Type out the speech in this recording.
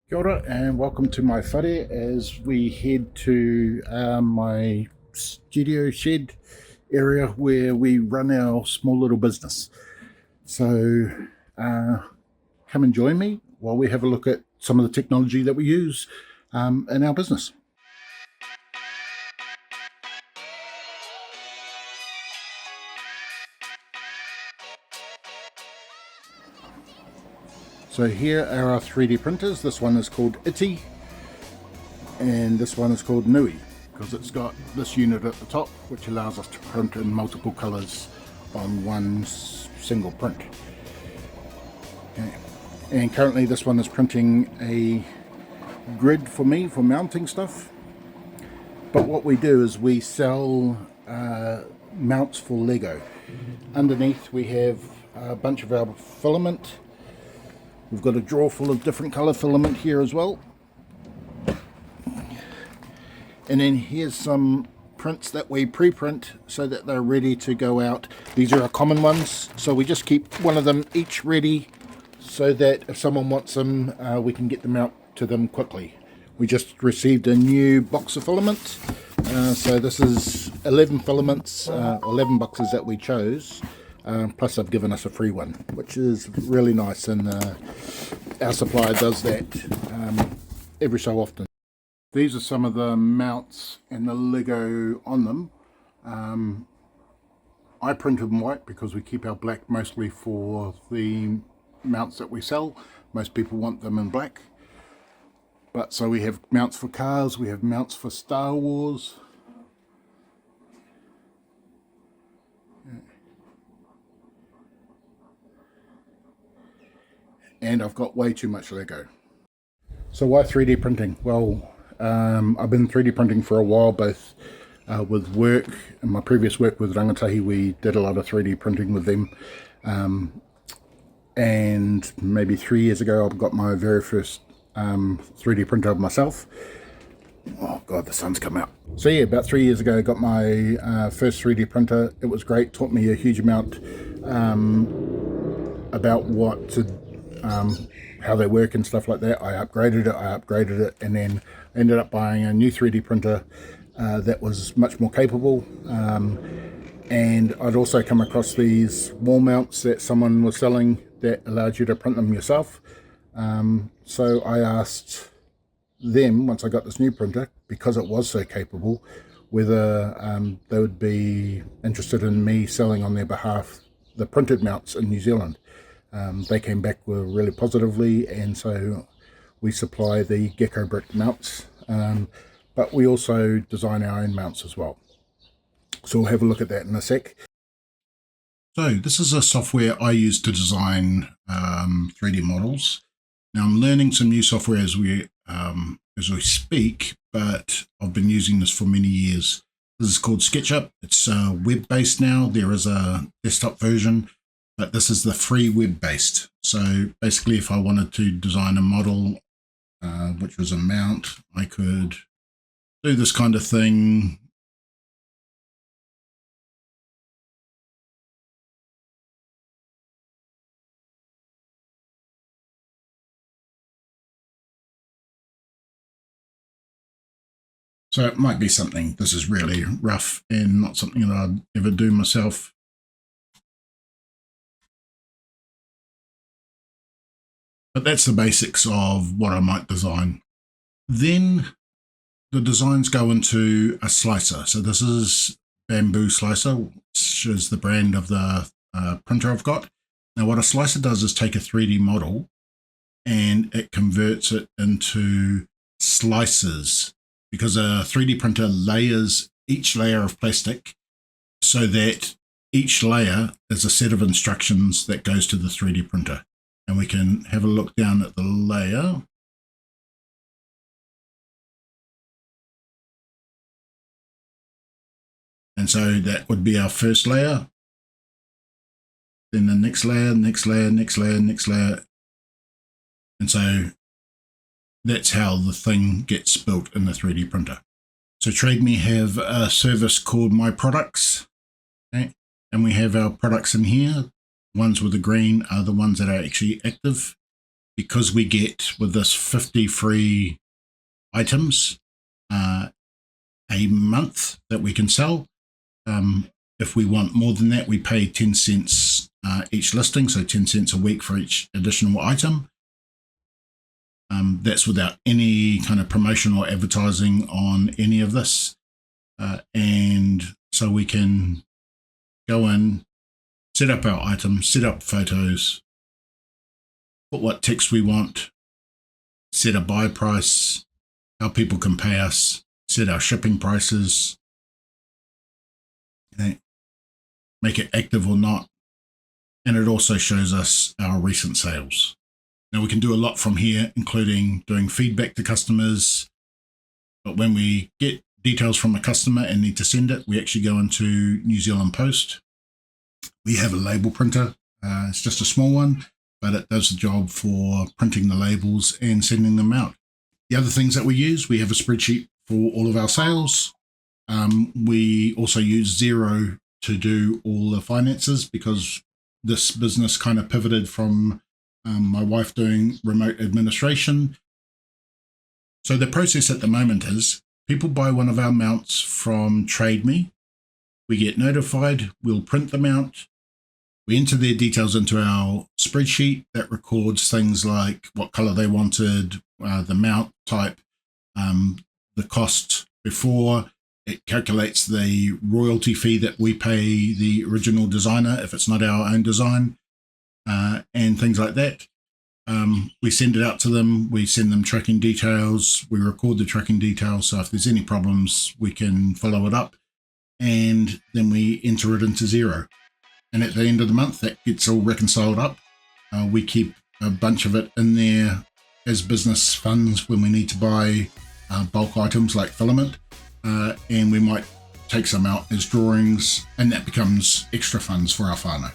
Kia ora and welcome to my whare as we head to my studio shed area where we run our small little business. So come and join me while we have a look at some of the technology that we use in our business. So here are our 3D printers. This one is called Iti and this one is called Nui because it's got this unit at the top which allows us to print in multiple colors on one single print. Okay. And currently this one is printing a grid for me for mounting stuff, but what we do is we sell mounts for Lego. Underneath we have a bunch of our filament. We've got a drawer full of different color filament here as well. And then here's some prints that we pre-print so that they're ready to go out. These are our common ones, so we just keep one of them each ready so that if someone wants them, we can get them out to them quickly. We just received a new box of filament, so this is 11 filaments, 11 boxes that we chose, plus they've given us a free one, which is really nice, and our supplier does that every so often. These are some of the mounts and the Lego on them. I print them white because we keep our black mostly for the mounts that we sell. Most people want them in black. But so we have mounts for cars, we have mounts for Star Wars. And I've got way too much Lego. So why 3D printing? Well, I've been 3D printing for a while, both with work. In my previous work with Rangatahi, we did a lot of 3D printing with them. And maybe 3 years ago, I got my very first 3D printer of myself. Oh God, the sun's come out. So yeah, about 3 years ago, I got my first 3D printer. It was great, taught me a huge amount about what to how they work and stuff like that. I upgraded it, and then ended up buying a new 3D printer that was much more capable. And I'd also come across these wall mounts that someone was selling that allowed you to print them yourself. So I asked them, once I got this new printer, because it was so capable, whether they would be interested in me selling on their behalf the printed mounts in New Zealand. They came back really positively, and so we supply the Gecko brick mounts, but we also design our own mounts as well. So we'll have a look at that in a sec. So this is a software I use to design 3D models. Now I'm learning some new software as we speak, but I've been using this for many years. This is called SketchUp. It's web-based now. There is a desktop version, but this is the free web-based. So basically, if I wanted to design a model, which was a mount, I could do this kind of thing. So it might be something, this is really rough and not something that I'd ever do myself. But that's the basics of what I might design. Then the designs go into a slicer. So this is Bamboo Slicer, which is the brand of the printer I've got. Now what a slicer does is take a 3D model and it converts it into slices, because a 3D printer layers each layer of plastic so that each layer is a set of instructions that goes to the 3D printer. And we can have a look down at the layer. And so that would be our first layer. Then the next layer, next layer, next layer, next layer. And so that's how the thing gets built in the 3D printer. So TradeMe have a service called My Products. Okay? And we have our products in here. Ones with the green are the ones that are actually active. because we get with this 50 free items a month that we can sell. If we want more than that, we pay 10 cents each listing, so 10 cents a week for each additional item. That's without any kind of promotion or advertising on any of this. And so we can go in, set up our items, set up photos, put what text we want, set a buy price, how people can pay us, set our shipping prices, okay, make it active or not. And it also shows us our recent sales. Now we can do a lot from here, including doing feedback to customers. But when we get details from a customer and need to send it, we actually go into New Zealand Post. We have a label printer. It's just a small one, but it does the job for printing the labels and sending them out. The other things that we use, we have a spreadsheet for all of our sales. We also use Xero to do all the finances, because this business kind of pivoted from my wife doing remote administration. So the process at the moment is people buy one of our mounts from Trade Me. We get notified, we'll print the mount. We enter their details into our spreadsheet that records things like what color they wanted, the mount type, the cost before. It calculates the royalty fee that we pay the original designer if it's not our own design, and things like that. We send it out to them. We send them tracking details. We record the tracking details. So if there's any problems, we can follow it up, and then we enter it into Xero. And at the end of the month, that gets all reconciled up. We keep a bunch of it in there as business funds when we need to buy bulk items like filament. And we might take some out as drawings, and that becomes extra funds for our whānau.